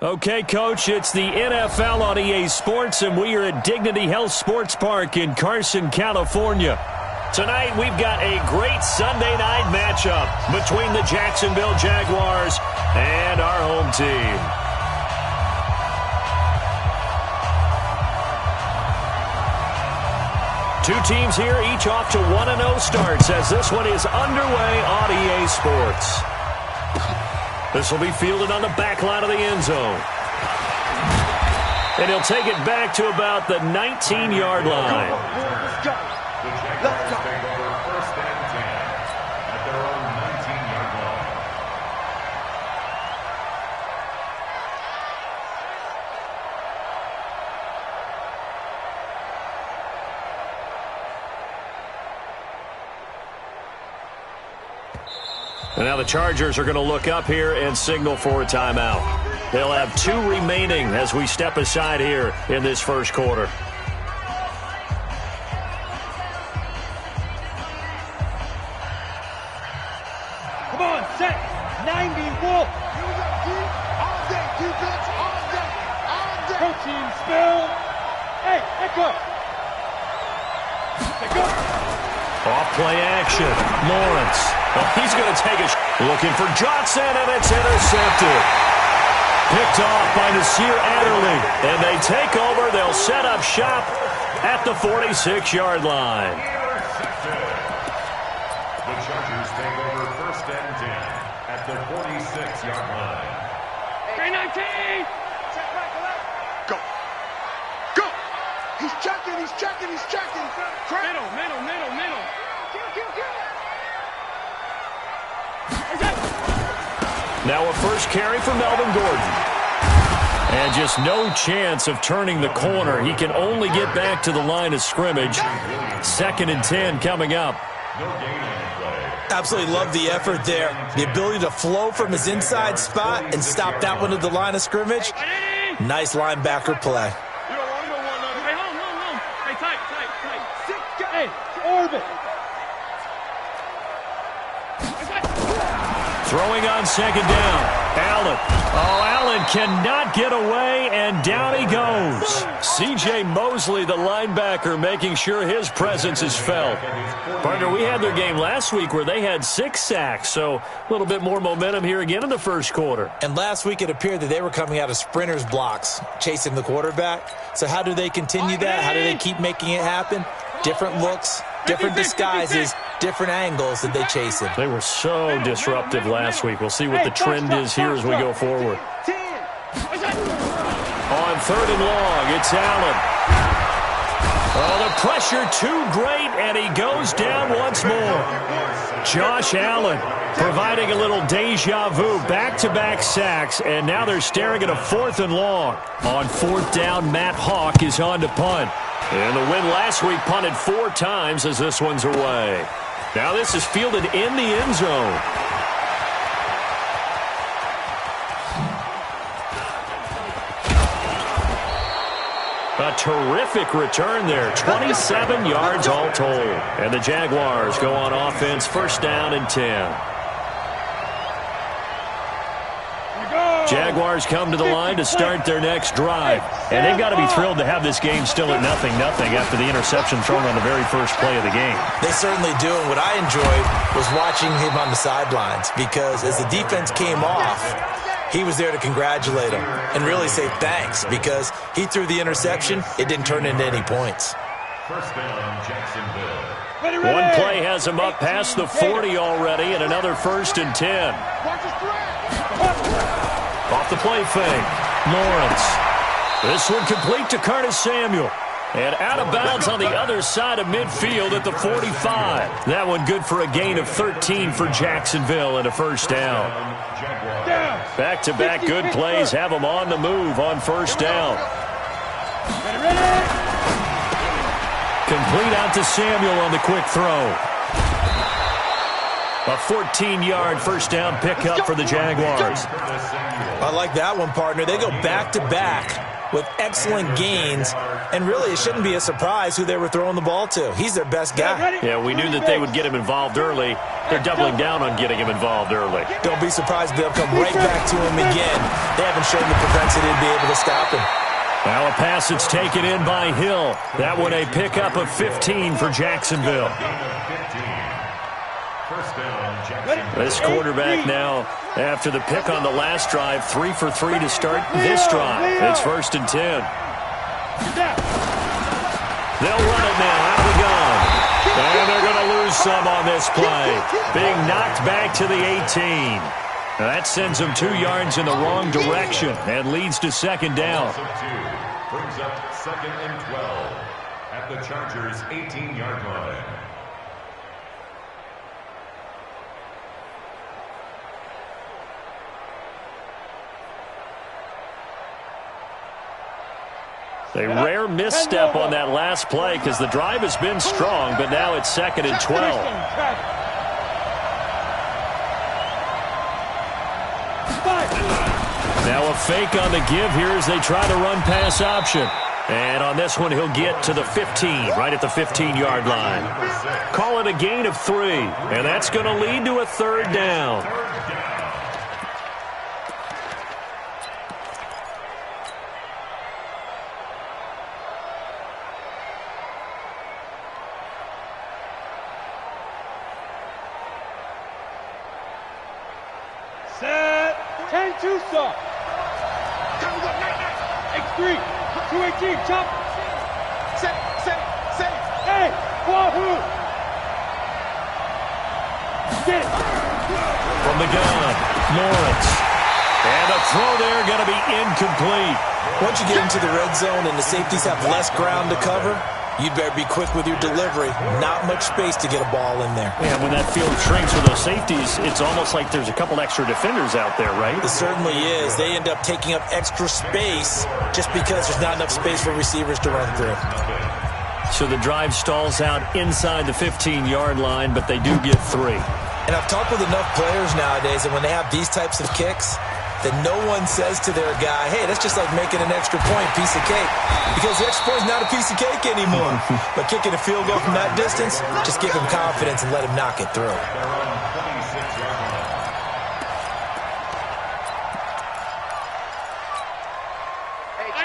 Okay, Coach, it's the NFL on EA Sports, and we are at Dignity Health Sports Park in Carson, California. Tonight, we've got a great Sunday night matchup between the Jacksonville Jaguars and our home team. Two teams here, each off to 1-0 starts as this one is underway on EA Sports. This will be fielded on the back line of the end zone. And he'll take it back to about the 19-yard line. Let's go. Let's go. Take over first and 10 at their own 19-yard line. And now the Chargers are going to look up here and signal for a timeout. They'll have 2 remaining as we step aside here in this first quarter. Come on, set. 90, wolf. All day, defense, all day, all day. Protein spill. Hey, Echo. Off play action. Lawrence. Well, he's going to take a looking for Johnson, and it's intercepted. Picked off by Nasir Adderley. And they take over. They'll set up shop at the 46-yard line. The Chargers take over first and 10 at the 46-yard line. 319. Go. Go. He's checking, he's checking, he's checking. Middle. Kill. Now a first carry for Melvin Gordon. And just no chance of turning the corner. He can only get back to the line of scrimmage. 2nd and 10 coming up. Absolutely love the effort there. The ability to flow from his inside spot and stop that one at the line of scrimmage. Nice linebacker play. Hey, home. Hey, tight. Hey, orbit. Throwing on 2nd down. Allen. Oh, Allen cannot get away, and down he goes. C.J. Mosley, the linebacker, making sure his presence is felt. Partner, we had their game last week where they had 6 sacks, so a little bit more momentum here again in the first quarter. And last week it appeared that they were coming out of sprinters blocks, chasing the quarterback. So how do they continue that? How do they keep making it happen? Different looks, different disguises, different angles that they chase him. They were so disruptive last week. We'll see what the trend is here as we go forward. On 3rd and long, it's Allen. Oh, the pressure too great, and he goes down once more. Josh Allen providing a little deja vu, back-to-back sacks, and now they're staring at a 4th and long. On 4th down, Matt Hawk is on to punt. And the win last week punted 4 times as this one's away. Now this is fielded in the end zone. A terrific return there. 27 yards all told. And the Jaguars go on offense, 1st down and 10. Jaguars come to the line to start their next drive. And they've got to be thrilled to have this game still at 0-0 after the interception thrown on the very first play of the game. They certainly do, and what I enjoyed was watching him on the sidelines, because as the defense came off, he was there to congratulate him and really say thanks, because he threw the interception. It didn't turn into any points. First down, Jacksonville. One play has him up past the 40 already, and another 1st and 10. Off the play fake, Lawrence. This one complete to Curtis Samuel. And out of bounds on the other side of midfield at the 45. That one good for a gain of 13 for Jacksonville and a 1st down. Back-to-back good plays have them on the move on 1st down. Complete out to Samuel on the quick throw. A 14-yard 1st down pickup for the Jaguars. I like that one, partner. They go back-to-back with excellent gains, and really it shouldn't be a surprise who they were throwing the ball to. He's their best guy. Yeah, we knew that they would get him involved early. They're doubling down on getting him involved early. Don't be surprised if they'll come right back to him again. They haven't shown the propensity to be able to stop him. Now a pass that's taken in by Hill. That one a pickup of 15 for Jacksonville. This quarterback now, after the pick on the last drive, 3 for 3 to start this drive. It's 1st and 10. They'll run it now out of the gun. And they're going to lose some on this play. Being knocked back to the 18. Now that sends them 2 yards in the wrong direction and leads to 2nd down. Brings up 2nd and 12 at the Chargers' 18-yard line. A rare misstep on that last play because the drive has been strong, but now it's 2nd and 12. Now a fake on the give here as they try to run pass option. And on this one, he'll get to the 15, right at the 15-yard line. Call it a gain of 3, and that's going to lead to a 3rd down. Set. 10-2 stop. X3. 218. Chop. Set. Hey. Wahoo. Get it. From the gun, Lawrence. And a throw there going to be incomplete. Once you get into the red zone and the safeties have less ground to cover, you'd better be quick with your delivery. Not much space to get a ball in there. Yeah, when that field shrinks with those safeties, it's almost like there's a couple extra defenders out there, right? It certainly is. They end up taking up extra space just because there's not enough space for receivers to run through. So the drive stalls out inside the 15-yard line, but they do get 3. And I've talked with enough players nowadays, and when they have these types of kicks, that no one says to their guy, hey, that's just like making an extra point, piece of cake. Because the extra point is not a piece of cake anymore. But kicking a field goal from that distance, just give him confidence and let him knock it through.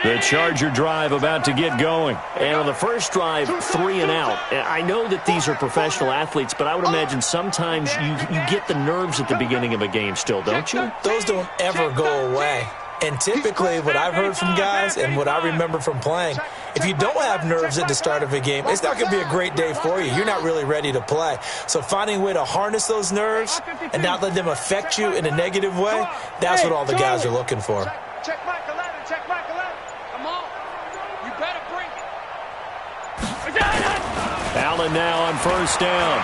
The Charger drive about to get going. And on the first drive, 3 and out. I know that these are professional athletes, but I would imagine sometimes you get the nerves at the beginning of a game still, don't you? Those don't ever go away. And typically what I've heard from guys and what I remember from playing, if you don't have nerves at the start of a game, it's not going to be a great day for you. You're not really ready to play. So finding a way to harness those nerves and not let them affect you in a negative way, that's what all the guys are looking for. Check back 11. Come on. You better bring it. Allen now on 1st down.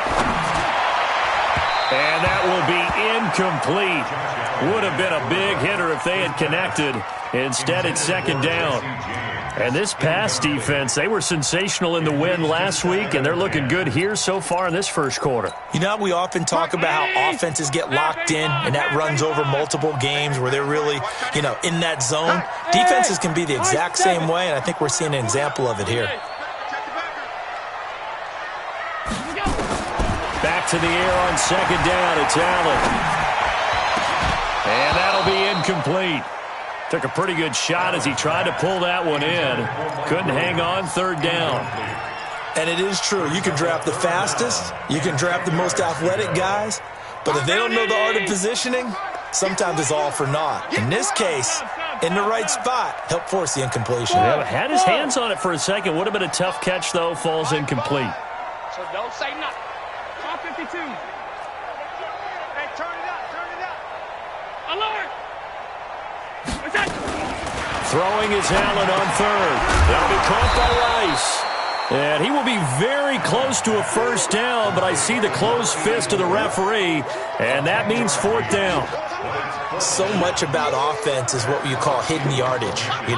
And that will be incomplete. Would have been a big hitter if they had connected. Instead, it's 2nd down. And this pass defense, they were sensational in the win last week, and they're looking good here so far in this first quarter. You know, we often talk about how offenses get locked in, and that runs over multiple games where they're really, in that zone. Defenses can be the exact same way, and I think we're seeing an example of it here. Back to the air on 2nd down. It's Allen. And that'll be incomplete. Took a pretty good shot as he tried to pull that one in. Couldn't hang on, 3rd down. And it is true. You can draft the fastest. You can draft the most athletic guys. But if they don't know the art of positioning, sometimes it's all for naught. In this case, in the right spot, helped force the incompletion. Yeah, had his hands on it for a second. Would have been a tough catch, though. Falls incomplete. So don't say nothing. 52. Hey, turn it up. Alert. Throwing is Allen on 3rd. That'll be caught by Rice. And he will be very close to a 1st down, but I see the closed fist of the referee, and that means 4th down. So much about offense is what you call hidden yardage. You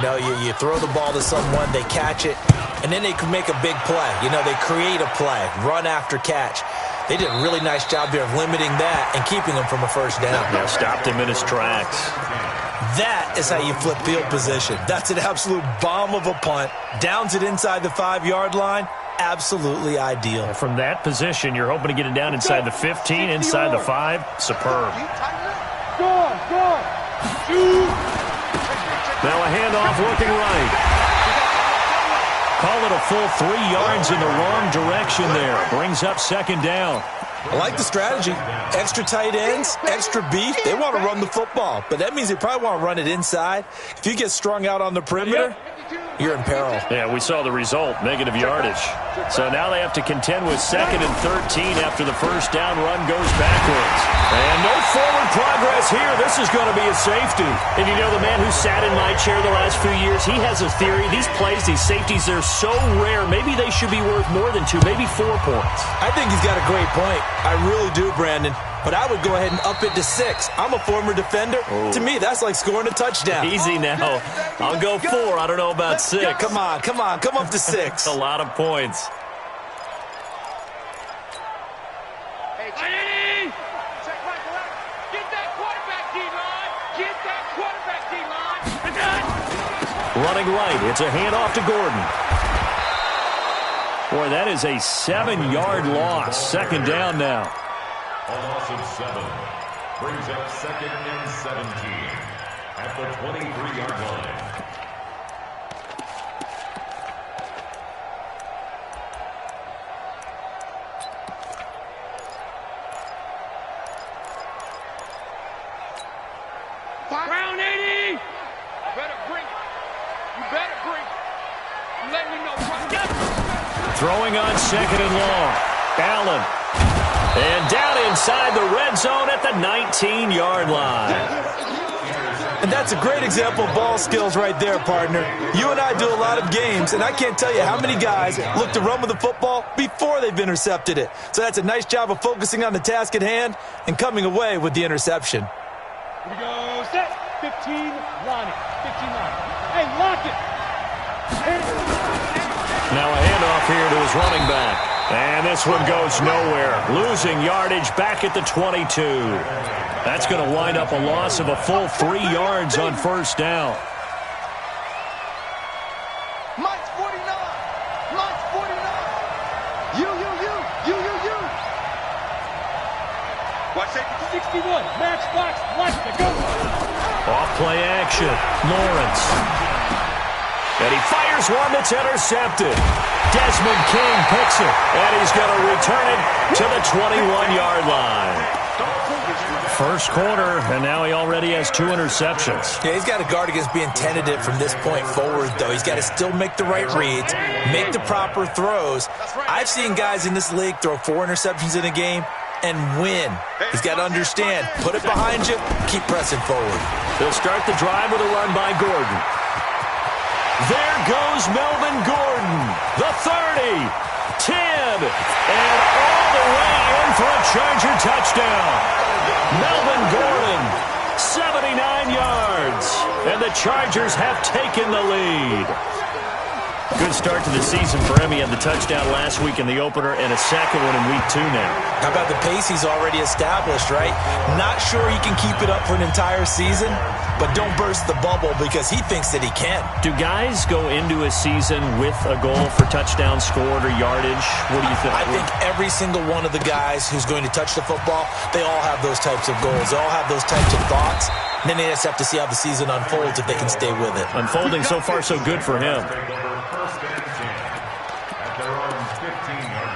throw the ball to someone, they catch it, and then they can make a big play. They create a play, run after catch. They did a really nice job there of limiting that and keeping him from a 1st down. Yeah, stopped him in his tracks. That is how you flip field position. That's an absolute bomb of a punt. Downs it inside the 5-yard line. Absolutely ideal. From that position, you're hoping to get it down inside the 15, inside the 5. Superb. Now a handoff looking right. Call it a full 3 yards in the wrong direction there. Brings up second down. I like the strategy. Extra tight ends, extra beef. They want to run the football, but that means they probably want to run it inside. If you get strung out on the perimeter, you're in peril. Yeah, we saw the result, negative yardage. So now they have to contend with 2nd and 13 after the first down run goes backwards. And no forward progress here. This is going to be a safety. And you know, the man who sat in my chair the last few years, he has a theory. These plays, these safeties, they're so rare. Maybe they should be worth more than 2, maybe 4 points. I think he's got a great point. I really do, Brandon. But I would go ahead and up it to 6. I'm a former defender. To me, that's like scoring a touchdown. Easy now. I'll go 4. I don't know about 6. Come on. Come up to 6. A lot of points. Hey, check Michael out. Get that quarterback D-line. Get that quarterback D-line. Running right. It's a handoff to Gordon. Boy, that is a 7-yard loss. Second down now. A loss of 7 brings up 2nd and 17 at the 23-yard line. Round 80. You better bring it. You better bring it. You let me know. Throwing on 2nd and long. Allen. And down inside the red zone at the 19-yard line. And that's a great example of ball skills right there, partner. You and I do a lot of games, and I can't tell you how many guys look to run with the football before they've intercepted it. So that's a nice job of focusing on the task at hand and coming away with the interception. Here we go, set, 15, line it, 15 line. Hey, lock it. Now a handoff here to his running back. And this one goes nowhere. Losing yardage back at the 22. That's going to wind up a loss of a full 3 yards on first down. Mike's 49. Mike's 49. You. Watch it, 61, match box, watch it, go. Off play action. Lawrence. And he fires one that's intercepted. Desmond King picks it, and he's going to return it to the 21-yard line. First quarter, and now he already has 2 interceptions. Yeah, he's got to guard against being tentative from this point forward, though. He's got to still make the right reads, make the proper throws. I've seen guys in this league throw 4 interceptions in a game and win. He's got to understand, put it behind you, keep pressing forward. They'll start the drive with a run by Gordon. There goes Melvin Gordon, the 30, 10, and all the way in for a Charger touchdown. Melvin Gordon, 79 yards, and the Chargers have taken the lead. Good start to the season for him. He had the touchdown last week in the opener and a second one in week 2 now. How about the pace he's already established, right? Not sure he can keep it up for an entire season, but don't burst the bubble because he thinks that he can. Do guys go into a season with a goal for touchdown scored or yardage? What do you think? I think every single one of the guys who's going to touch the football, they all have those types of goals. They all have those types of thoughts. And then they just have to see how the season unfolds if they can stay with it. Unfolding so far so good for him. First and 10 at their own 15-yard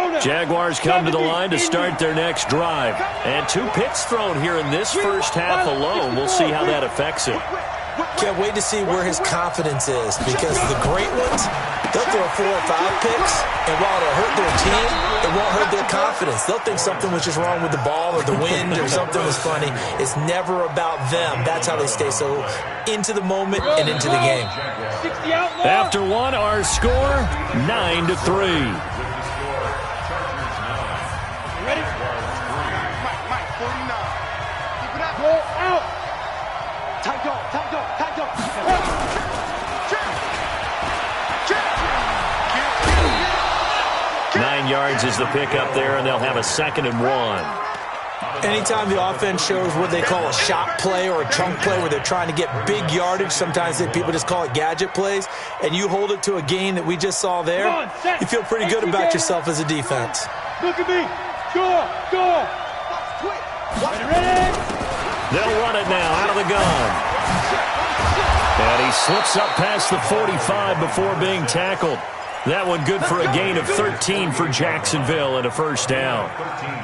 line. Jaguars come to the line to start their next drive. And 2 picks thrown here in this first half alone. We'll see how that affects him. Can't wait to see where his confidence is because the great ones, they'll throw 4 or 5 picks, and while it'll hurt their team, it won't hurt their confidence. They'll think something was just wrong with the ball or the wind or something was funny. It's never about them. That's how they stay so into the moment and into the game. After one, our score, 9-3. Ready? Mike, 49. Keep it up. Go out. Tight dog. 9 yards is the pickup there, and they'll have a 2nd and 1. Anytime the offense shows what they call a shot play or a chunk play where they're trying to get big yardage, sometimes people just call it gadget plays, and you hold it to a gain that we just saw there, you feel pretty good about yourself as a defense. Look at me. Score. Ready? They'll run it now out of the gun. And he slips up past the 45 before being tackled. That one good for a gain of 13 for Jacksonville and a first down.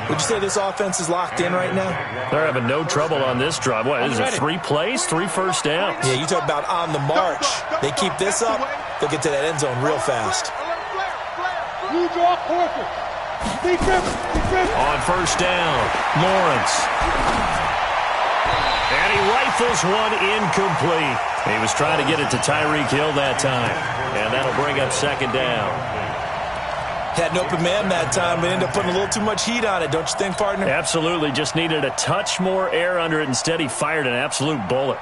Would you say this offense is locked in right now? They're having no trouble on this drive. What, is it 3 plays, 3 first downs? Yeah, you talk about on the march. They keep this up, they'll get to that end zone real fast. Blue draw Porter. Big rip. On first down, Lawrence. And he rifles one incomplete. He was trying to get it to Tyreek Hill that time. And that'll bring up second down. Had an open man that time, but ended up putting a little too much heat on it, don't you think, partner? Absolutely. Just needed a touch more air under it. Instead, he fired an absolute bullet.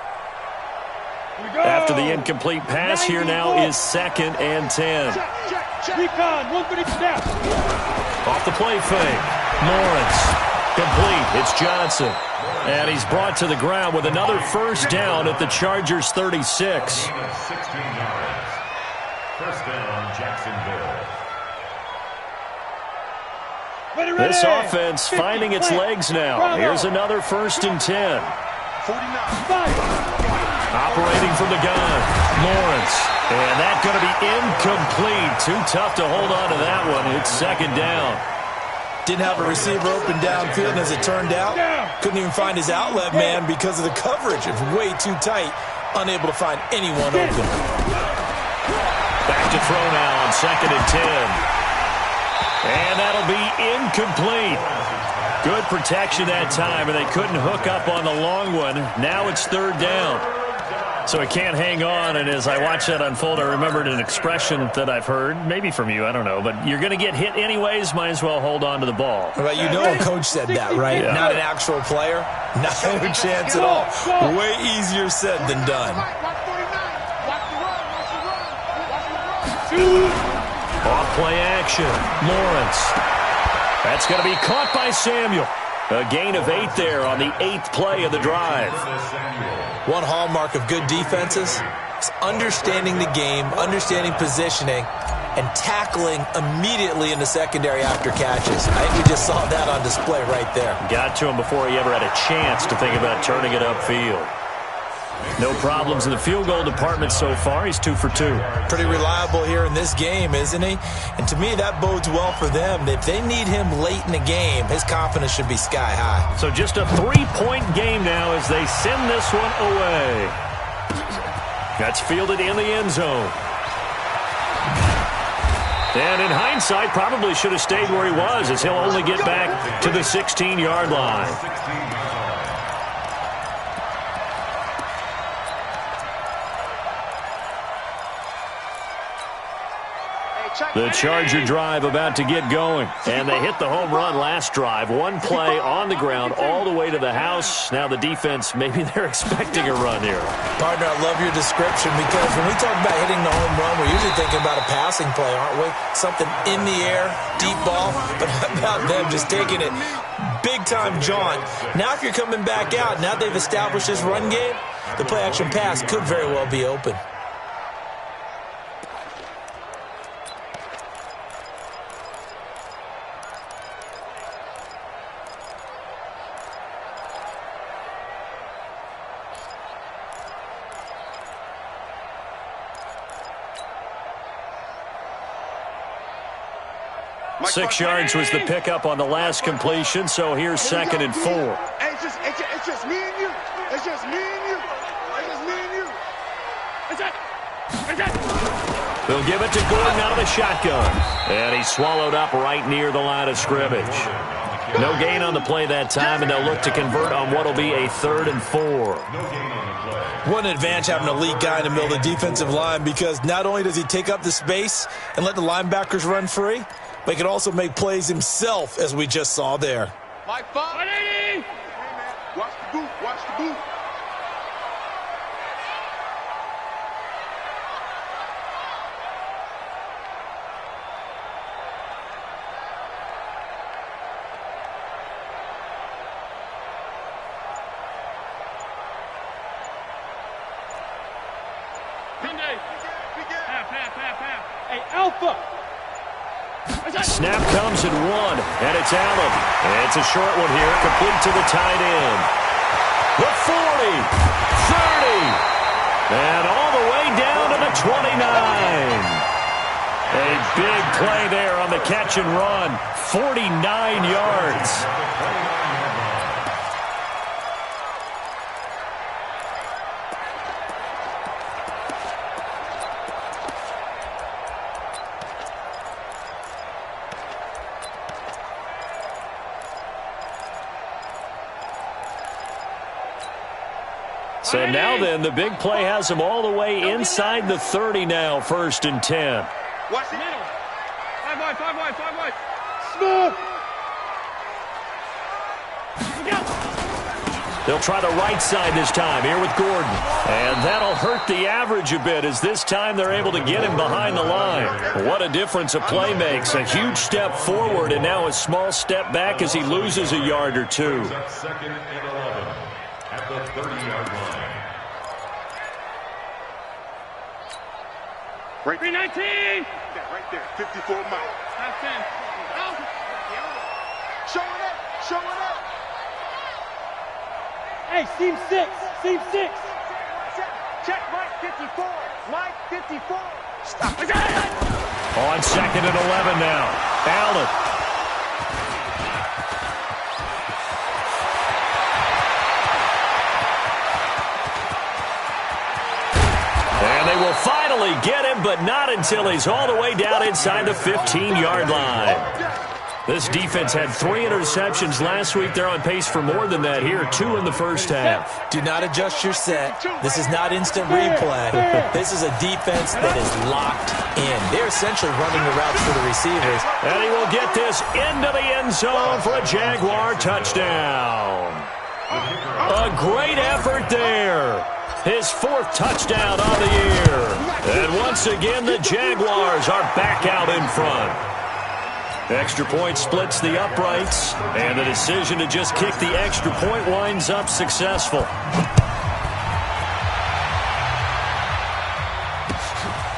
After the incomplete pass, here now is 2nd and 10. Recon, 130 snap. Off the play fake. Lawrence. Complete. It's Johnson. And he's brought to the ground with another first down at the Chargers' 36. 16 yards. First down, Jacksonville. This offense finding its legs now. Here's another 1st and 10. 49. Operating from the gun. Lawrence. And that's going to be incomplete. Too tough to hold on to that one. It's 2nd down. Didn't have a receiver open downfield, and as it turned out, couldn't even find his outlet man because of the coverage. It's way too tight, unable to find anyone open. Back to throw now on 2nd and 10. And that'll be incomplete. Good protection that time, and they couldn't hook up on the long one. Now it's 3rd down. So he can't hang on, and as I watch that unfold, I remembered an expression that I've heard, maybe from you, I don't know, but you're going to get hit anyways, might as well hold on to the ball. Well, you know a coach said that, right? Yeah. Not an actual player. Not a chance at all. Way easier said than done. Off play action. Lawrence. That's going to be caught by Samuel. A gain of 8 there on the 8th play of the drive. One hallmark of good defenses is understanding the game, understanding positioning, and tackling immediately in the secondary after catches. I think we just saw that on display right there. Got to him before he ever had a chance to think about turning it upfield. No problems in the field goal department so far. He's 2 for 2. Pretty reliable here in this game, isn't he? And to me, that bodes well for them. If they need him late in the game, his confidence should be sky high. So just a 3-point game now as they send this one away. That's fielded in the end zone. And in hindsight, probably should have stayed where he was, as he'll only get back to the 16-yard line. The Charger drive about to get going. And they hit the home run last drive. One play on the ground all the way to the house. Now the defense, maybe they're expecting a run here. Partner, I love your description because when we talk about hitting the home run, we're usually thinking about a passing play, aren't we? Something in the air, deep ball. But how about them just taking it big-time jaunt? Now if you're coming back out, now they've established this run game, the play-action pass could very well be open. Six yards was the pickup on the last completion, so here's 2nd and 4. Hey, it's just me and you. It's just me and you. It's just me and you. They'll give it to Gordon out of the shotgun. And he's swallowed up right near the line of scrimmage. No gain on the play that time, and they'll look to convert on what will be a 3rd and 4. What an advantage having an elite guy in the middle of the defensive line, because not only does he take up the space and let the linebackers run free, but he can also make plays himself, as we just saw there. Mike 5. Hey, man. Watch the boot. Watch the boot. Hey, Alpha. Snap comes in 1, and it's Allen. It's a short one here, complete to the tight end. The 40, 30, and all the way down to the 29. A big play there on the catch and run, 49 yards. So now then, the big play has him all the way inside the 30 now, 1st and 10. Watch the middle. 5 wide. Smooth. They'll try the right side this time here with Gordon. And that'll hurt the average a bit as this time they're able to get him behind the line. What a difference a play makes. A huge step forward and now a small step back as he loses a yard or two. 2nd and 11 at the 30-yard line. Right. 319. Right there, 54 miles. Half 10. Showing up. Hey, seam 6. Check Mike 54. Mike 54. Stop. On 2nd and 11 now. Allen. And they will finally get him, but not until he's all the way down inside the 15-yard line. This defense had 3 interceptions last week. They're on pace for more than that here, 2 in the first half. Do not adjust your set. This is not instant replay. This is a defense that is locked in. They're essentially running the routes for the receivers. And he will get this into the end zone for a Jaguar touchdown. A great effort there. His 4th touchdown on the year. And once again, the Jaguars are back out in front. Extra point splits the uprights, and the decision to just kick the extra point winds up successful.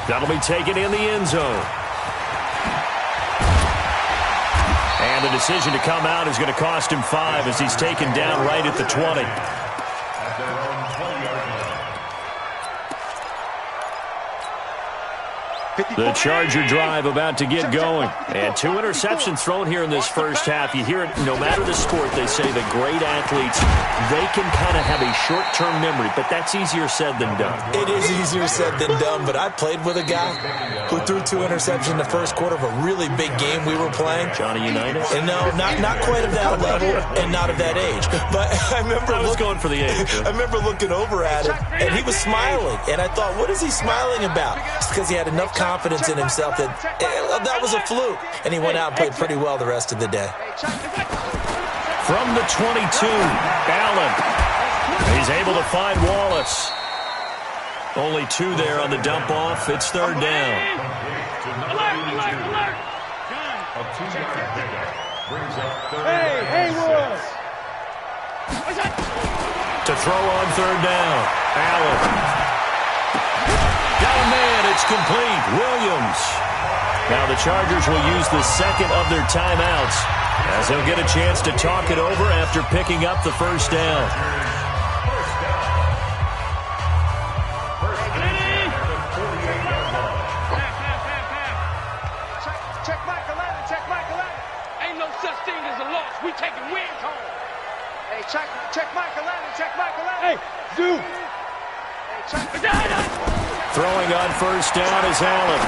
That'll be taken in the end zone. And the decision to come out is going to cost him 5 as he's taken down right at the 20. At their own 20-yard line. The Charger drive about to get going. And 2 interceptions thrown here in this first half. You hear it, no matter the sport, they say that great athletes, they can kind of have a short-term memory, but that's easier said than done. It is easier said than done, but I played with a guy who threw 2 interceptions in the first quarter of a really big game we were playing. Johnny Unitas? And no, not quite of that level and not of that age. But I remember going for the age. I remember looking over at him, and he was smiling. And I thought, what is he smiling about? It's because he had enough confidence in himself that that was a fluke. And he went out and played pretty well the rest of the day. From the 22, Allen. He's able to find Wallace. Only 2 there on the dump off. It's 3rd down. Alert. A 2-yard pickup brings up 3rd. Hey, Haywood. To throw on 3rd down. Allen. Got a man. It's complete. Williams. Now the Chargers will use the 2nd of their timeouts as they'll get a chance to talk it over after picking up the 1st down. Check Michael Allen. Ain't no such thing as a loss. We taking wins home. Hey, check Michael Allen. Hey, Zoo. Throwing on 1st down is Allen.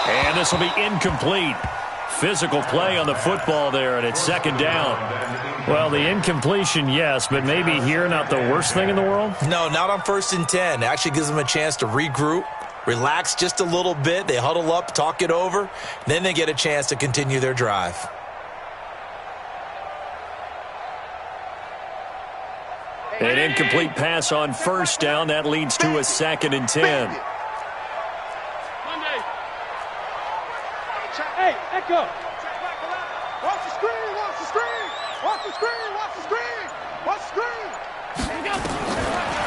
And this will be incomplete. Physical play on the football there, and it's 2nd down. Well, the incompletion, yes, but maybe here not the worst thing in the world? No, not on 1st and 10. It actually gives them a chance to regroup, relax just a little bit. They huddle up, talk it over. Then they get a chance to continue their drive. An incomplete pass on 1st down. That leads to a 2nd and 10. Hey, Echo. Watch the screen.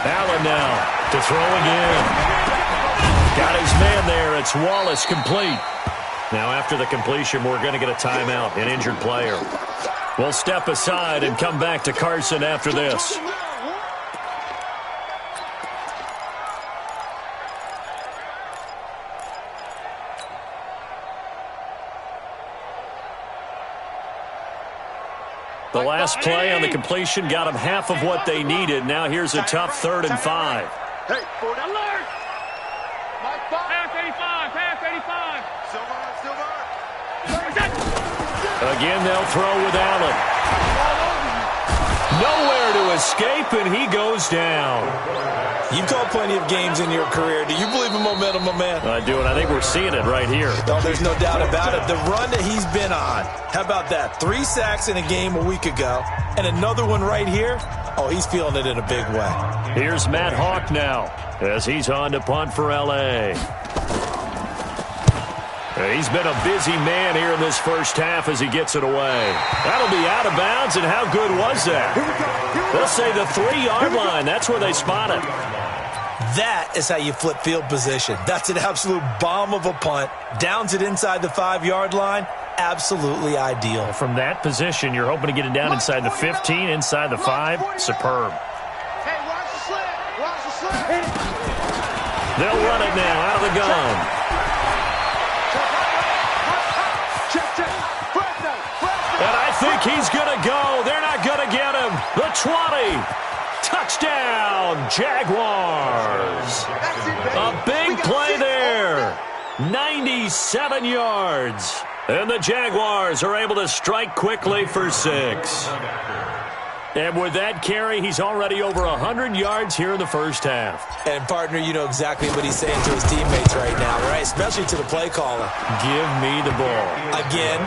Allen now to throw again. Got his man there. It's Wallace complete. Now after the completion, we're going to get a timeout, an injured player. We'll step aside and come back to Carson after this. The last play on the completion got them half of what they needed. Now here's a tough 3rd and 5. Hey, Alert! Pass 85, pass 85. Again, they'll throw with Allen. Nowhere to escape, and he goes down. You've called plenty of games in your career. Do you believe in momentum, my man? I do, and I think we're seeing it right here. No, there's no doubt about it. The run that he's been on. How about that? 3 sacks in a game a week ago, and another one right here. Oh, he's feeling it in a big way. Here's Matt Hawk now as he's on to punt for L.A. He's been a busy man here in this first half as he gets it away. That'll be out of bounds, and how good was that? They'll say the 3-yard line. That's where they spot it. That is how you flip field position. That's an absolute bomb of a punt. Downs it inside the 5-yard line. Absolutely ideal. From that position, you're hoping to get it down inside the 15, inside the 5. Superb. Hey, watch the slant. Watch the slant. They'll run it now out of the gun. And I think he's going to go. They're not going to get him. The 20. Touchdown, Jaguars. A big play there. 97 yards. And the Jaguars are able to strike quickly for 6. And with that carry, he's already over 100 yards here in the first half. And, partner, you know exactly what he's saying to his teammates right now, right? Especially to the play caller. Give me the ball. Again,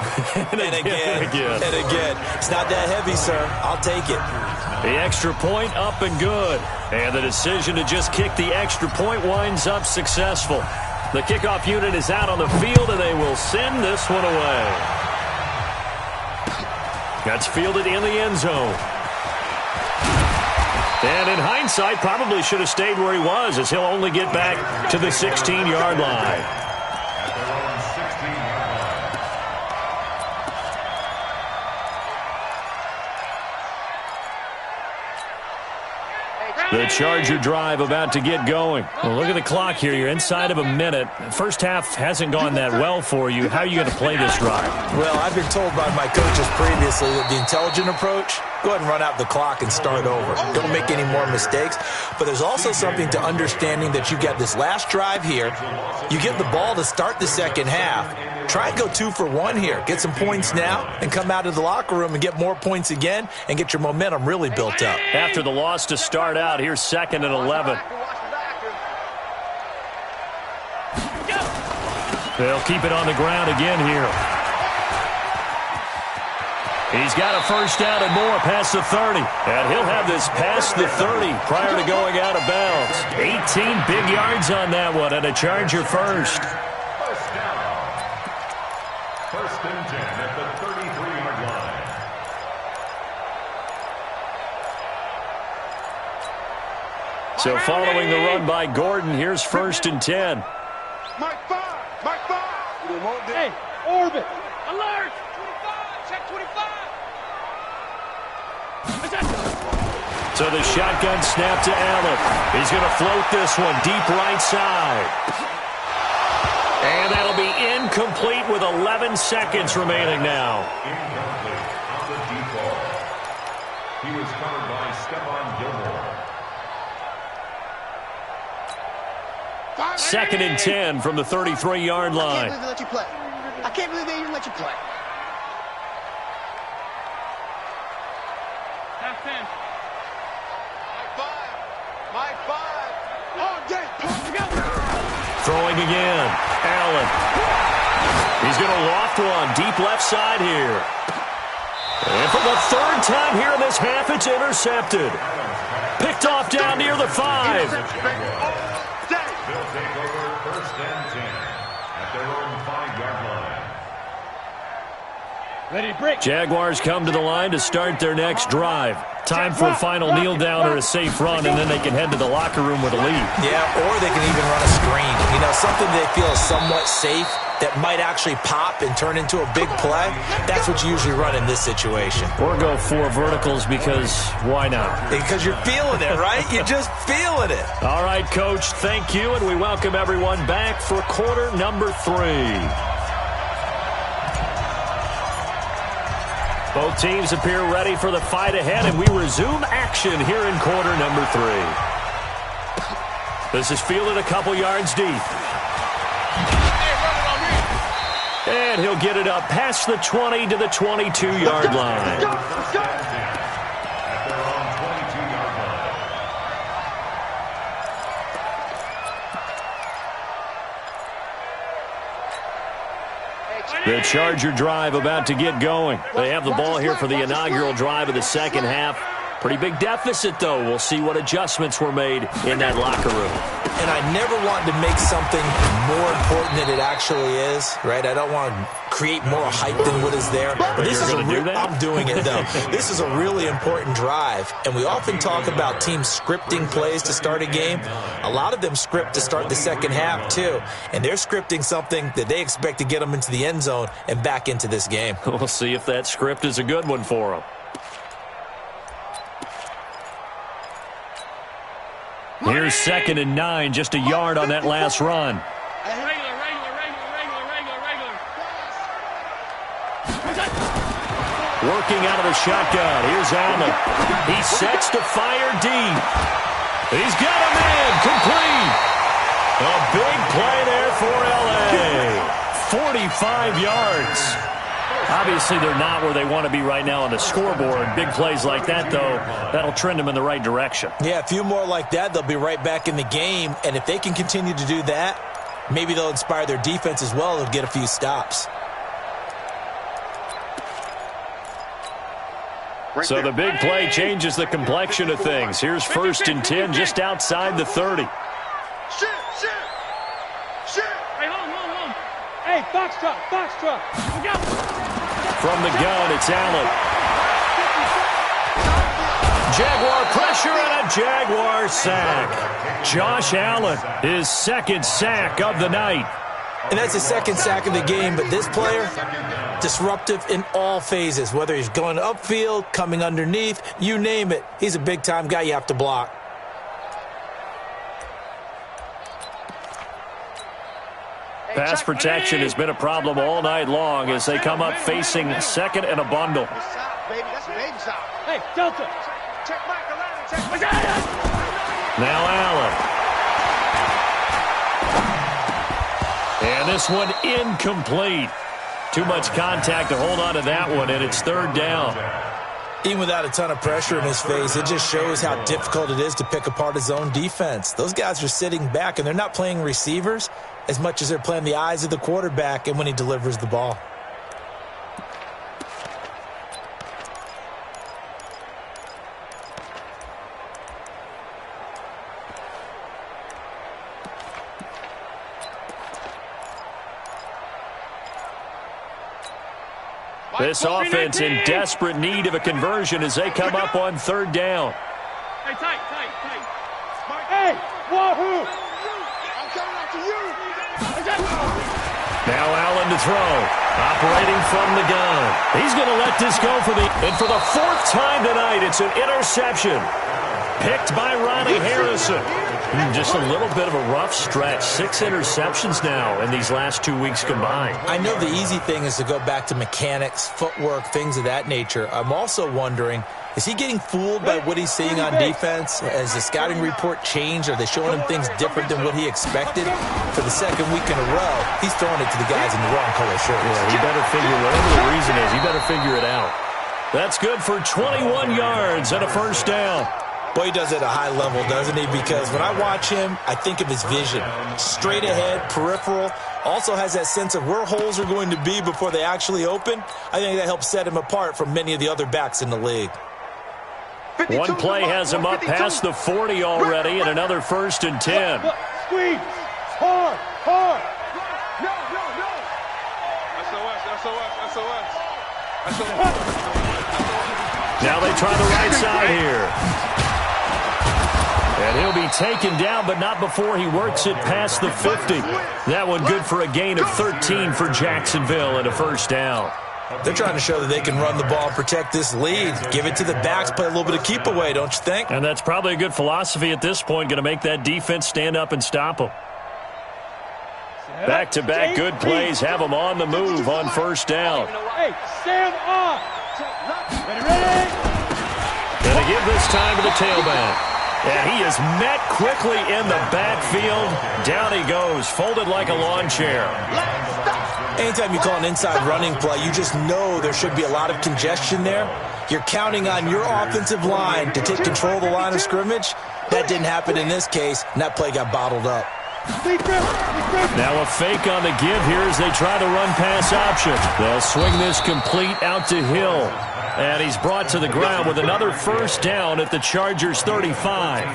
and again, and again. It's not that heavy, sir. I'll take it. The extra point up and good. And the decision to just kick the extra point winds up successful. The kickoff unit is out on the field, and they will send this one away. That's fielded in the end zone. And in hindsight, probably should have stayed where he was, as he'll only get back to the 16-yard line. The Charger drive about to get going. Well, look at the clock here. You're inside of a minute. First half hasn't gone that well for you. How are you going to play this drive? Well, I've been told by my coaches previously that the intelligent approach, go ahead and run out the clock and start over. Don't make any more mistakes. But there's also something to understanding that you got this last drive here. You get the ball to start the second half. Try and go 2 for 1 here. Get some points now and come out of the locker room and get more points again and get your momentum really built up. After the loss to start out, here's 2nd and 11. They'll keep it on the ground again here. He's got a first down and more past the 30. And he'll have this past the 30 prior to going out of bounds. 18 big yards on that one, and a Charger first. First and 10 at the 33-yard line. So following the run by Gordon, here's 1st and 10. Mike 5. Mike 5. Hey, orbit. Alert! 25, check 25. So the shotgun snap to Allen. He's going to float this one deep right side. And that'll be incomplete with 11 seconds remaining now. Incomplete on the deep ball. He was covered by Stephon Gilmore. 2nd and 10 from the 33-yard line. I can't believe they let you play. I can't believe they even let you play. That's 10. Mike 5. Oh, yeah. Throwing again. Allen. He's going to loft one deep left side here. And for the 3rd time here in this half, it's intercepted. Picked off down near the 5. They'll take over 1st and 10 at their own 5-yard line. Ready to break. Jaguars come to the line to start their next drive. Time for a final kneel down or a safe run, and then they can head to the locker room with a lead. Yeah, or they can even run a screen. You know, something they feel is somewhat safe that might actually pop and turn into a big play. That's what you usually run in this situation. Or go 4 verticals because why not? Because you're feeling it, right? You're just feeling it. All right, Coach, thank you, and we welcome everyone back for quarter number 3. Both teams appear ready for the fight ahead, and we resume action here in quarter number 3. This is fielded a couple yards deep. And he'll get it up past the 20 to the 22-yard line. The Charger drive about to get going. They have the ball here for the inaugural drive of the second half. Pretty big deficit, though. We'll see what adjustments were made in that locker room. And I never want to make something more important than it actually is, right? I don't want to create more hype than what is there. But this is I'm doing it, though. This is a really important drive. And we often talk about teams scripting plays to start a game. A lot of them script to start the second half, too. And they're scripting something that they expect to get them into the end zone and back into this game. We'll see if that script is a good one for them. Here's 2nd and 9, just a yard on that last run. Working out of the shotgun. Here's Allen. He sets to fire deep. He's got a man complete. A big play there for L.A. 45 yards. Obviously, they're not where they want to be right now on the scoreboard. Big plays like that, though, that'll trend them in the right direction. Yeah, a few more like that, they'll be right back in the game. And if they can continue to do that, maybe they'll inspire their defense as well. They'll get a few stops. So the big play changes the complexion of things. Here's 1st and 10 just outside the 30. Hey, Foxtrot. From the gun, it's Allen. Jaguar pressure and a Jaguar sack. Josh Allen, his 2nd sack of the night. And that's his 2nd sack of the game, but this player, disruptive in all phases, whether he's going upfield, coming underneath, you name it. He's a big-time guy you have to block. Pass protection has been a problem all night long as they come up facing 2nd and a bundle. Hey, Delta. Now Allen. And this one incomplete. Too much contact to hold on to that one, and it's 3rd down. Even without a ton of pressure in his face, it just shows how difficult it is to pick apart his own defense. Those guys are sitting back, and they're not playing receivers as much as they're playing the eyes of the quarterback and when he delivers the ball. This offense in desperate need of a conversion as they come up on 3rd down. Hey, tight. Hey, wahoo! I'm coming up to you. Now Allen to throw. Operating from the gun. He's going to let this go for the 4th time tonight. It's an interception. Picked by Ronnie Harrison. Just a little bit of a rough stretch. 6 interceptions now in these last 2 weeks combined. I know the easy thing is to go back to mechanics, footwork, things of that nature. I'm also wondering, is he getting fooled by what he's seeing on defense? Has the scouting report changed? Are they showing him things different than what he expected? For the 2nd week in a row, he's throwing it to the guys in the wrong color shirts. Yeah, he better figure, whatever the reason is, he better figure it out. That's good for 21 yards and a 1st down. Boy, he does it at a high level, doesn't he? Because when I watch him, I think of his vision. Straight ahead, peripheral. Also has that sense of where holes are going to be before they actually open. I think that helps set him apart from many of the other backs in the league. One play has him up past the 40 already, and another 1st and 10. Squeeze. Hard. No. SOS. Now they try the right side here. And he'll be taken down, but not before he works it past the 50. That one good for a gain of 13 for Jacksonville and a first down. They're trying to show that they can run the ball and protect this lead. Give it to the backs, play a little bit of keep away, don't you think? And that's probably a good philosophy at this point, going to make that defense stand up and stop them. Back-to-back good plays have them on the move on first down. Hey, stand on. Ready? And they give this time to the tailback. And he is met quickly in the backfield. Down he goes, folded like a lawn chair. Anytime you call an inside running play, you just know there should be a lot of congestion there. You're counting on your offensive line to take control of the line of scrimmage. That didn't happen in this case, and that play got bottled up. Now a fake on the give here as they try the run-pass option. They'll swing this complete out to Hill. And he's brought to the ground with another first down at the Chargers' 35.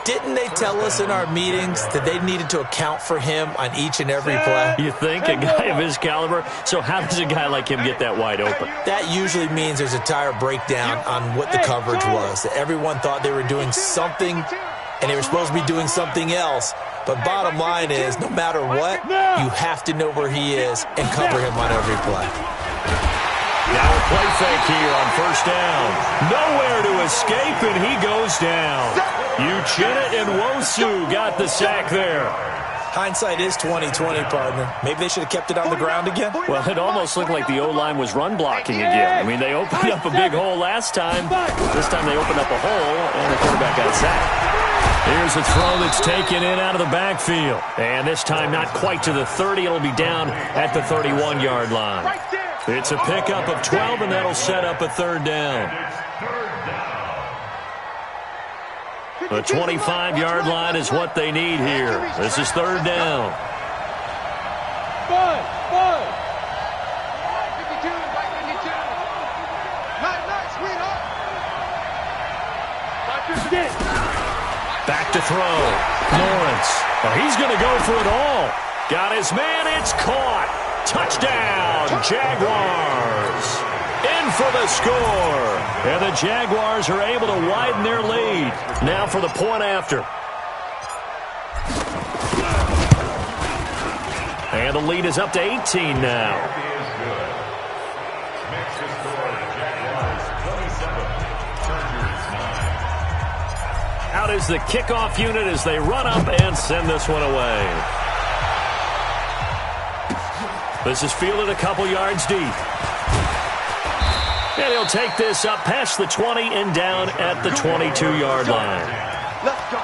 Didn't they tell us in our meetings that they needed to account for him on each and every play? You think? A guy of his caliber? So how does a guy like him get that wide open? That usually means there's a tire breakdown on what the coverage was. That everyone thought they were doing something, and they were supposed to be doing something else. But bottom line is, no matter what, you have to know where he is and cover him on every play. Now a play fake here on first down. Nowhere to escape, and he goes down. Uchenna and Wosu got the sack there. Hindsight is 20/20, partner. Maybe they should have kept it on the ground again. Well, it almost looked like the O-line was run blocking again. I mean, they opened up a big hole last time. This time they opened up a hole, and the quarterback got sacked. Here's a throw that's taken in out of the backfield. And this time not quite to the 30. It'll be down at the 31-yard line. It's a pickup of 12, and that'll set up a third down. The 25-yard line is what they need here. This is third down. Bud. 52, 52. Night, sweetheart. Back to throw. Lawrence. Oh, he's going to go for it all. Got his man. It's caught. Touchdown, Jaguars. In for the score. And the Jaguars are able to widen their lead. Now for the point after. And the lead is up to 18 now. Out is the kickoff unit as they run up and send this one away. This is fielded a couple yards deep. And he'll take this up past the 20 and down at the 22-yard line. Let's go.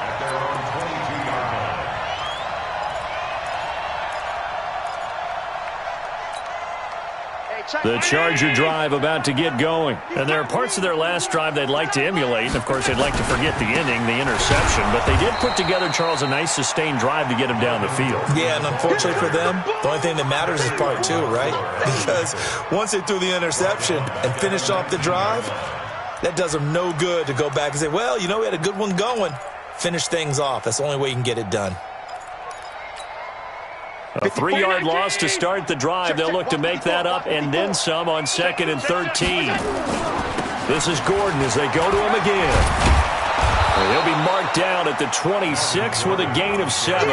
The Charger drive about to get going. And there are parts of their last drive they'd like to emulate. And, of course, they'd like to forget the ending, the interception. But they did put together, Charles, a nice sustained drive to get him down the field. Yeah, and unfortunately for them, the only thing that matters is part two, right? Because once they threw the interception and finished off the drive, that does them no good to go back and say, well, you know, we had a good one going. Finish things off. That's the only way you can get it done. A 3-yard loss to start the drive. They'll look to make that up and then some on 2nd and 13. This is Gordon as they go to him again. He'll be marked down at the 26 with a gain of 7.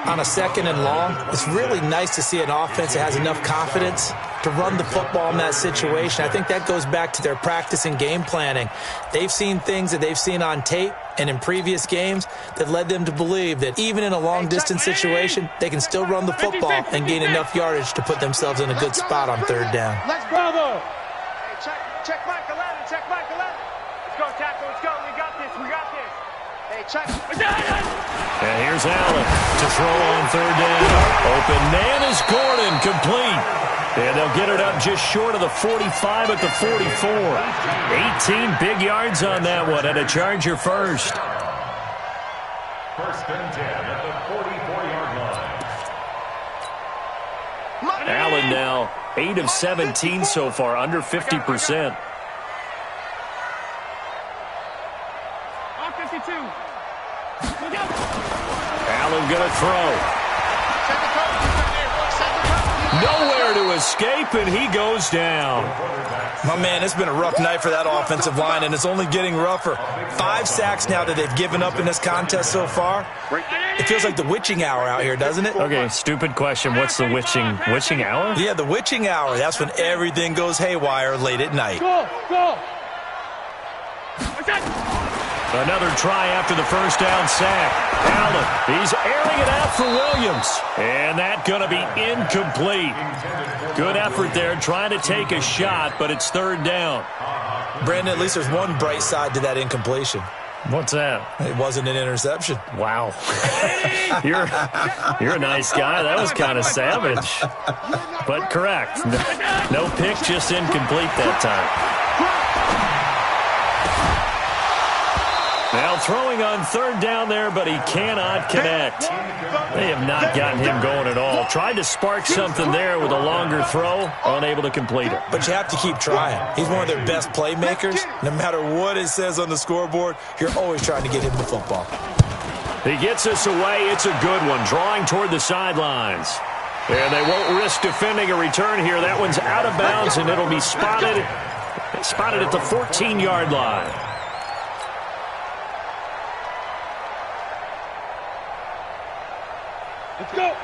On a 2nd and long, it's really nice to see an offense that has enough confidence to run the football in that situation. I think that goes back to their practice and game planning. They've seen things that they've seen on tape and in previous games that led them to believe that even in a long-distance situation, they can still run the football and gain enough yardage to put themselves in a good spot on third down. Let's bravo. Hey, check Mike 11. Check Mike 11. Let's go, tackle. Let's go. We got this. Hey, check. And here's Allen to throw on third down. Open man is Gordon, complete. And they'll get it up just short of the 45 at the 44. 18 big yards on that one, and a Charger first. First and 10 at the 44-yard line. Allen now 8 of 17 so far, under 50%. Allen going to throw. Nowhere to escape, and he goes down. My man, it's been a rough night for that offensive line, and it's only getting rougher. 5 sacks now that they've given up in this contest so far. It feels like the witching hour out here, doesn't it? Okay, stupid question. What's the witching hour? Yeah, the witching hour. That's when everything goes haywire late at night. Go. Another try after the first down sack. Allen, he's airing it out for Williams. And that's going to be incomplete. Good effort there, trying to take a shot, but it's third down. Brandon, at least there's one bright side to that incompletion. What's that? It wasn't an interception. Wow. You're a nice guy. That was kind of savage. But correct. No pick, just incomplete that time. Now throwing on third down there, but he cannot connect. They have not gotten him going at all. Tried to spark something there with a longer throw, unable to complete it. But you have to keep trying. He's one of their best playmakers. No matter what it says on the scoreboard, you're always trying to get him the football. He gets us away. It's a good one, drawing toward the sidelines. And they won't risk defending a return here. That one's out of bounds, and it'll be spotted at the 14-yard line.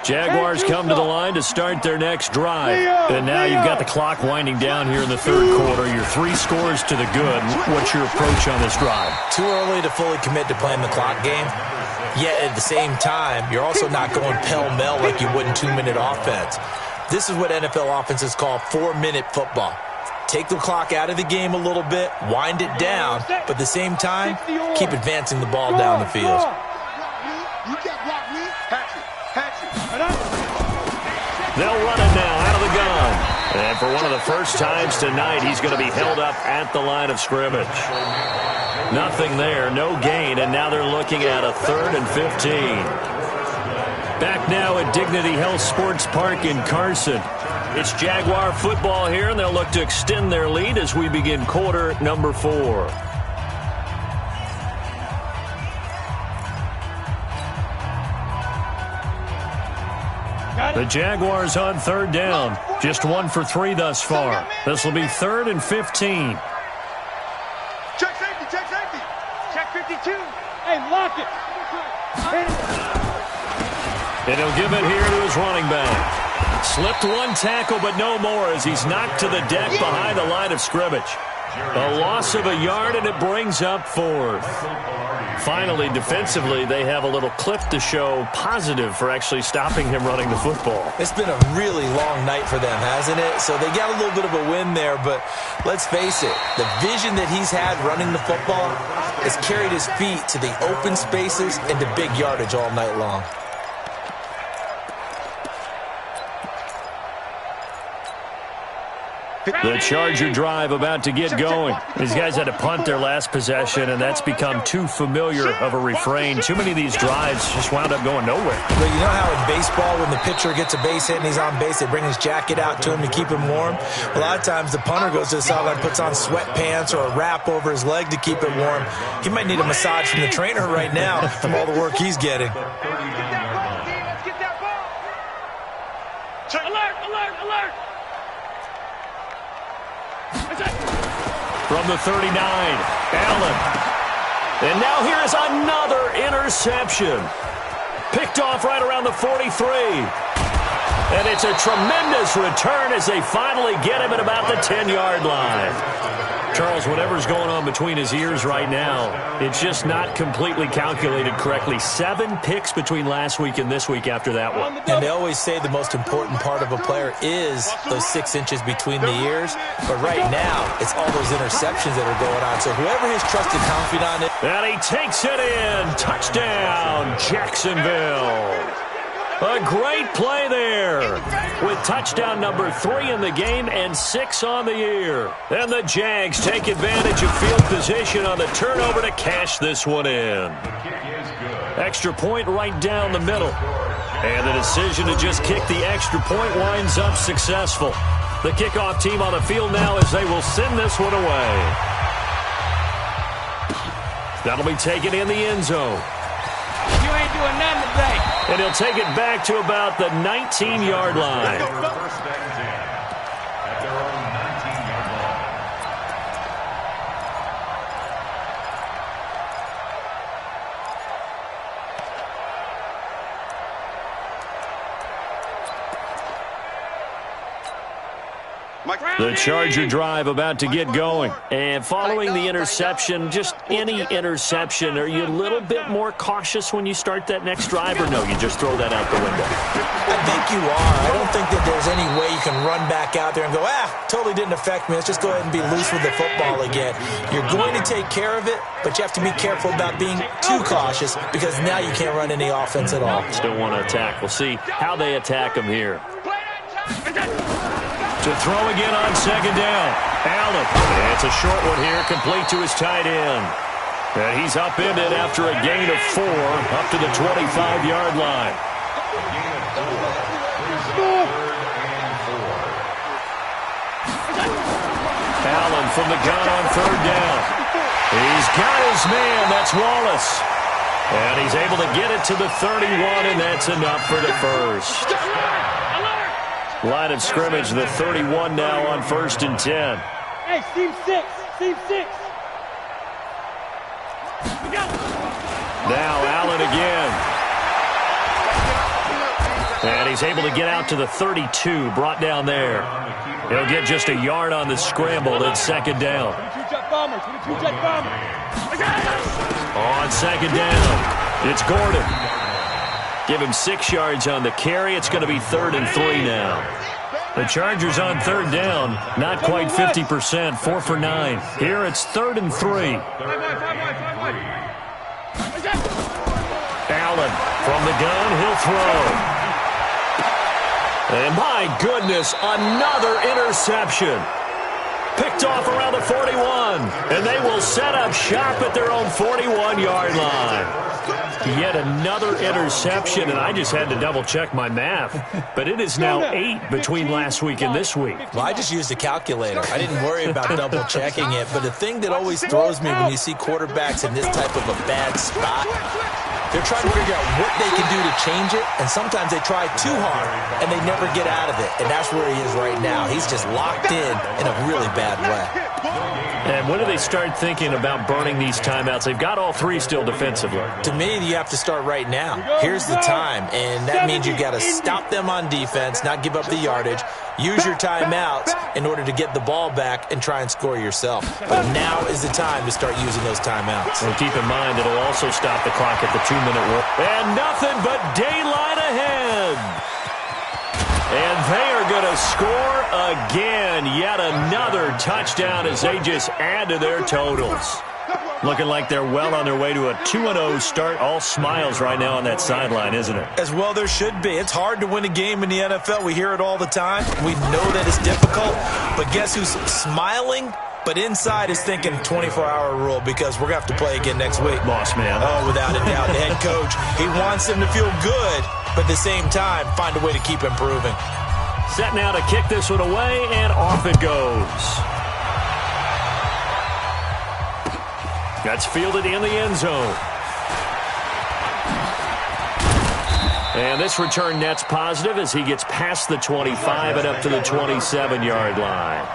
Jaguars come to the line to start their next drive. And now you've got the clock winding down here in the third quarter. You're 3 scores to the good. What's your approach on this drive? Too early to fully commit to playing the clock game. Yet at the same time, you're also not going pell-mell like you would in 2-minute offense. This is what NFL offenses call 4-minute football. Take the clock out of the game a little bit, wind it down, but at the same time, keep advancing the ball down the field. You can't block me. They'll run it now out of the gun. And for one of the first times tonight, he's going to be held up at the line of scrimmage. Nothing there, no gain, and now they're looking at a 3rd and 15. Back now at Dignity Health Sports Park in Carson. It's Jaguar football here, and they'll look to extend their lead as we begin quarter number 4. The Jaguars on third down. Just 1 for 3 thus far. This will be 3rd and 15. Check safety. Check 52. Hey, lock it. And he'll give it here to his running back. Slipped 1 tackle, but no more as he's knocked to the deck behind the line of scrimmage. A loss of a yard, and it brings up 4th. Finally, defensively, they have a little clip to show positive for actually stopping him running the football. It's been a really long night for them, hasn't it? So they got a little bit of a win there, but let's face it, the vision that he's had running the football has carried his feet to the open spaces and to big yardage all night long. The Charger drive about to get going. These guys had to punt their last possession, and that's become too familiar of a refrain. Too many of these drives just wound up going nowhere. But you know how in baseball, when the pitcher gets a base hit and he's on base, they bring his jacket out to him to keep him warm? A lot of times the punter goes to the sideline, puts on sweatpants or a wrap over his leg to keep it warm. He might need a massage from the trainer right now from all the work he's getting. Alert! From the 39, Allen. And now here is another interception. Picked off right around the 43. And it's a tremendous return as they finally get him at about the 10-yard line. Charles, whatever's going on between his ears right now, it's just not completely calculated correctly. 7 picks between last week and this week after that one. And they always say the most important part of a player is those 6 inches between the ears. But right now, it's all those interceptions that are going on. So whoever his trusted confidant is. And he takes it in. Touchdown, Jacksonville. A great play there with touchdown number 3 in the game and 6 on the year. And the Jags take advantage of field position on the turnover to cash this one in. Extra point right down the middle. And the decision to just kick the extra point winds up successful. The kickoff team on the field now as they will send this one away. That'll be taken in the end zone. You ain't doing nothing today. And he'll take it back to about the 19-yard line. First and 10 at their own 19-yard line. The Charger drive about to get going. And following the interception, just any interception, are you a little bit more cautious when you start that next drive, or no, you just throw that out the window? I think you are. I don't think that there's any way you can run back out there and go, totally didn't affect me. Let's just go ahead and be loose with the football again. You're going to take care of it, but you have to be careful about being too cautious because now you can't run any offense at all. Still want to attack. We'll see how they attack him here. To throw again on second down. Allen. It's a short one here, complete to his tight end. And he's upended after a gain of 4 up to the 25-yard line. Allen from the gun on third down. He's got his man. That's Wallace. And he's able to get it to the 31, and that's enough for the first. Line of scrimmage, the 31 now on 1st and 10. Hey, Steve 6. Steve 6. Now Allen again. And he's able to get out to the 32, brought down there. He'll get just a yard on the scramble at second down. 22-jet bomber, 22-jet bomber. On second down, it's Gordon. Give him 6 yards on the carry. It's going to be 3rd and 3 now. The Chargers on third down, not quite 50%, 4 for 9. Here it's 3rd and 3. Allen from the gun, he'll throw. And my goodness, another interception. Picked off around the 41, and they will set up shop at their own 41-yard line. Yet another interception, and I just had to double-check my math. But it is now 8 between last week and this week. Well, I just used a calculator. I didn't worry about double-checking it. But the thing that always throws me when you see quarterbacks in this type of a bad spot, they're trying to figure out what they can do to change it, and sometimes they try too hard, and they never get out of it. And that's where he is right now. He's just locked in a really bad way. And when do they start thinking about burning these timeouts? They've got all 3 still defensively. To me, you have to start right now. Here's the time, and that means you've got to stop them on defense, not give up the yardage, use your timeouts in order to get the ball back and try and score yourself. But now is the time to start using those timeouts. And keep in mind, it'll also stop the clock at the 2-minute warning. And nothing but daylight ahead. And they are going to score again. Yet another touchdown as they just add to their totals. Looking like they're well on their way to a 2-0 start. All smiles right now on that sideline, isn't it? As well there should be. It's hard to win a game in the NFL. We hear it all the time. We know that it's difficult. But guess who's smiling? But inside is thinking 24-hour rule because we're going to have to play again next week. Boss man. Oh, without a doubt. The head coach, he wants them to feel good, but at the same time, find a way to keep improving. Set now to kick this one away, and off it goes. That's fielded in the end zone. And this return net's positive as he gets past the 25 and up to the 27-yard line.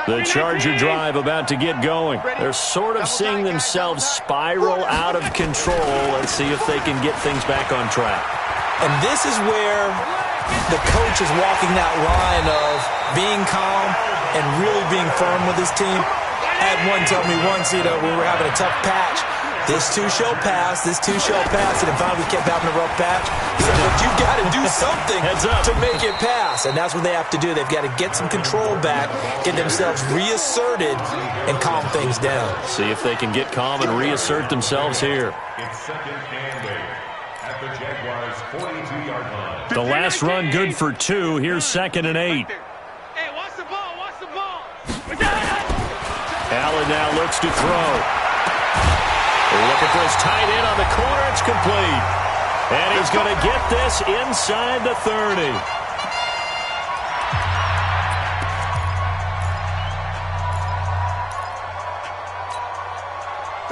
The Charger drive about to get going. They're sort of seeing themselves spiral out of control. Let's see if they can get things back on track. And this is where the coach is walking that line of being calm and really being firm with his team. I had one tell me once, we were having a tough patch. This too shall pass, this too shall pass. And finally we kept having a rough patch. He said, but you've got to do something to make it pass. And that's what they have to do. They've got to get some control back, get themselves reasserted, and calm things down. See if they can get calm and reassert themselves here. It's 2nd and 8 at the Jaguars' 42-yard line. The last run good for 2. Here's 2nd and 8. Hey, watch the ball, watch the ball. Allen now looks to throw. Looking for his tight end on the corner. It's complete. And he's going to get this inside the 30.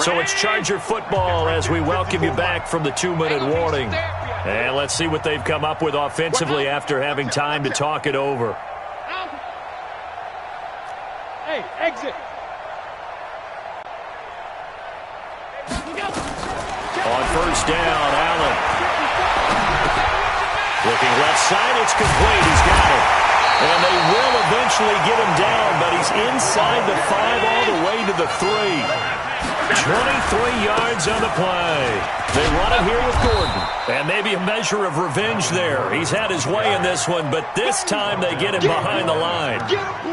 So it's Charger football as we welcome you back from the 2-minute warning. And let's see what they've come up with offensively after having time to talk it over. Hey, exit. On first down, Allen. Looking left side, it's complete. He's got it. And they will eventually get him down, but he's inside the 5 all the way to the 3. 23 yards on the play. They run it here with Gordon. And maybe a measure of revenge there. He's had his way in this one, but this time they get him behind the line.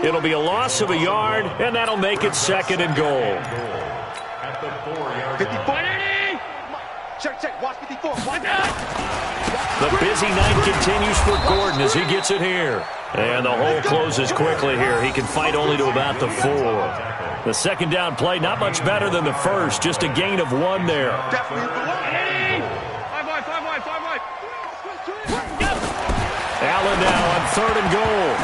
It'll be a loss of a yard, and that'll make it 2nd and goal. At the 4-yard 54. line. Check. Watch 54. Watch The busy night continues for Gordon as he gets it here. And the hole closes quickly here. He can fight only to about the 4. The second down play, not much better than the first. Just a gain of 1 there. Allen now on 3rd and goal.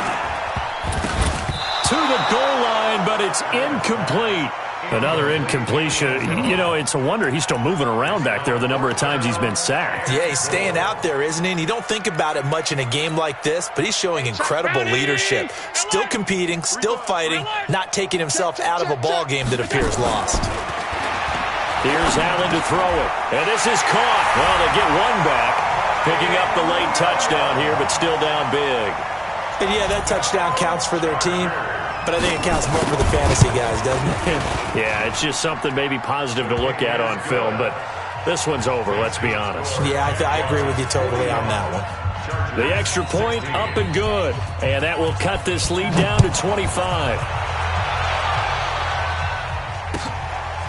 To the goal line, but it's incomplete. Another incompletion. You know, it's a wonder he's still moving around back there the number of times he's been sacked. Yeah, he's staying out there, isn't he? And you don't think about it much in a game like this, but he's showing incredible leadership. Still competing, still fighting, not taking himself out of a ball game that appears lost. Here's Allen to throw it. And this is caught. Well, they get 1 back. Picking up the late touchdown here, but still down big. And yeah, that touchdown counts for their team. But I think it counts more for the fantasy guys, doesn't it? Yeah, it's just something maybe positive to look at on film, but this one's over, let's be honest. Yeah, I agree with you totally on that one. The extra point up and good, and that will cut this lead down to 25.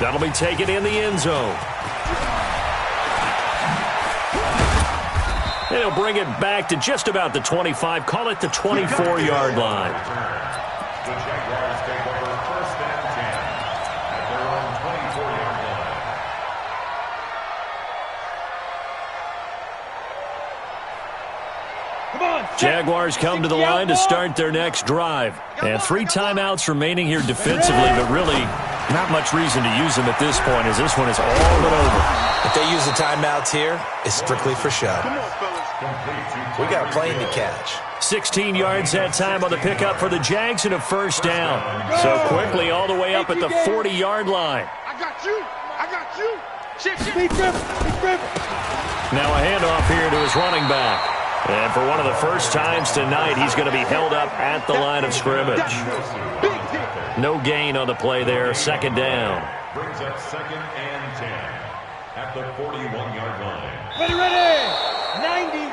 That'll be taken in the end zone. And he'll bring it back to just about the 25, call it the 24-yard line. The Jaguars take over 1st and 10 at their own 24-yard line. Come on. Jaguars come to the line to start their next drive. And 3 timeouts remaining here defensively, but really not much reason to use them at this point as this one is all but over. If they use the timeouts here, it's strictly for show. We got a plane to catch. 16 yards that time on the pickup for the Jags and a first down. So quickly all the way up at the 40-yard line. I got you. Speed dribble. Now a handoff here to his running back. And for one of the first times tonight, he's going to be held up at the line of scrimmage. No gain on the play there, 2nd down. Brings up 2nd and 10 at the 41-yard line. Ready. 90